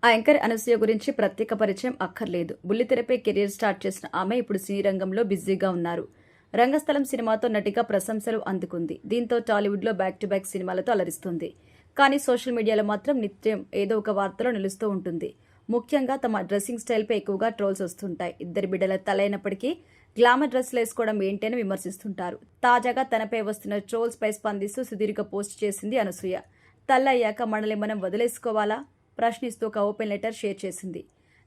Anchor Anasuya గురించి ప్రత్యేక పరిచయం అక్కర్లేదు. బుల్లితెరపై కెరీర్ స్టార్ట్ చేసిన ఆమె ఇప్పుడు సినీ రంగంలో బిజీగా ఉన్నారు. రంగస్థలం సినిమాతో నటిగా ప్రశంసలు అందుకుంది. దీంతో టాలీవుడ్లో బ్యాక్ టు బ్యాక్ సినిమాలతో అలరిస్తుంది. కానీ సోషల్ మీడియాలో మాత్రం నిత్యం ఏదో ఒక వార్తలో నిలుస్తూ ఉంటుంది. ముఖ్యంగా తమ డ్రెస్సింగ్ స్టైల్పై ఎక్కువగా ట్రోల్స్ వస్తుంటాయి. ఇద్దరు బిడ్డల తలైనప్పటికీ గ్లామర్ డ్రెస్సులు వేసుకోవడం ఏంటి అని విమర్శిస్తుంటారు. తాజాగా తనపై వస్తున్న ట్రోల్స్ పై స్పందిస్తూ సుదీర్ఘ పోస్ట్ చేసింది అనసూయ. తల్లయ్యాక మనల్ని మనం వదిలేసుకోవాలా ప్రశ్నిస్తూ ఒక ఓపెన్ లెటర్ షేర్ చేసింది.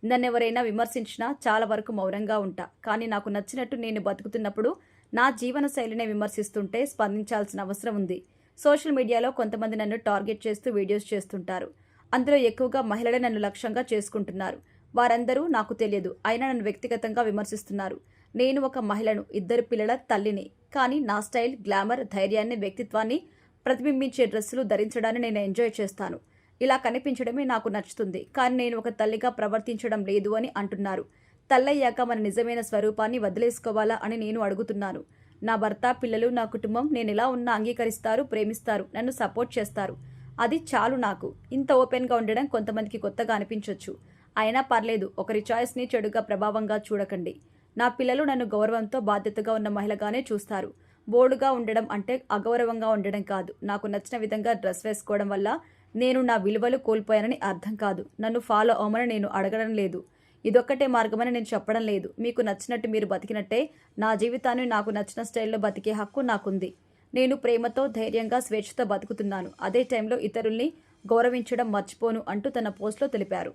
నన్నెవరైనా విమర్శించినా చాలా వరకు మౌనంగా ఉంటా. కానీ నాకు నచ్చినట్టు నేను బతుకుతున్నప్పుడు నా జీవన శైలినే విమర్శిస్తుంటే స్పందించాల్సిన అవసరం ఉంది. సోషల్ మీడియాలో కొంతమంది నన్ను టార్గెట్ చేస్తూ వీడియోస్ చేస్తుంటారు. అందులో ఎక్కువగా మహిళలే నన్ను లక్ష్యంగా చేసుకుంటున్నారు. వారందరూ నాకు తెలియదు, అయినా నన్ను వ్యక్తిగతంగా విమర్శిస్తున్నారు. నేను ఒక మహిళను, ఇద్దరు పిల్లల తల్లిని. కానీ నా స్టైల్, గ్లామర్, ధైర్యాన్ని, వ్యక్తిత్వాన్ని ప్రతిబింబించే డ్రెస్సులు ధరించడాన్ని నేను ఎంజాయ్ చేస్తాను. ఇలా కనిపించడమే నాకు నచ్చుతుంది. కానీ నేను ఒక తల్లిగా ప్రవర్తించడం లేదు అని అంటున్నారు. తల్లయ్యాక మన నిజమైన స్వరూపాన్ని వదిలేసుకోవాలా అని నేను అడుగుతున్నాను. నా భర్త, పిల్లలు, నా కుటుంబం నేను ఎలా ఉన్నా అంగీకరిస్తారు, ప్రేమిస్తారు, నన్ను సపోర్ట్ చేస్తారు. అది చాలు నాకు. ఇంత ఓపెన్గా ఉండడం కొంతమందికి కొత్తగా అనిపించవచ్చు. అయినా పర్లేదు, ఒకరి చాయిస్ని చెడుగా ప్రభావంగా చూడకండి. నా పిల్లలు నన్ను గౌరవంతో, బాధ్యతగా ఉన్న మహిళగానే చూస్తారు. బోల్డ్గా ఉండడం అంటే అగౌరవంగా ఉండడం కాదు. నాకు నచ్చిన విధంగా డ్రెస్ వేసుకోవడం వల్ల నేను నా విలువలు కోల్పోయానని అర్థం కాదు. నన్ను ఫాలో అవ్వమని నేను అడగడం లేదు. ఇదొక్కటే మార్గమని నేను చెప్పడం లేదు. మీకు నచ్చినట్టు మీరు బతికినట్టే నా జీవితాన్ని నాకు నచ్చిన స్టైల్లో బతికే హక్కు నాకుంది. నేను ప్రేమతో, ధైర్యంగా, స్వేచ్ఛతో బతుకుతున్నాను. అదే టైంలో ఇతరుల్ని గౌరవించడం మర్చిపోను అంటూ తన పోస్ట్లో తెలిపారు.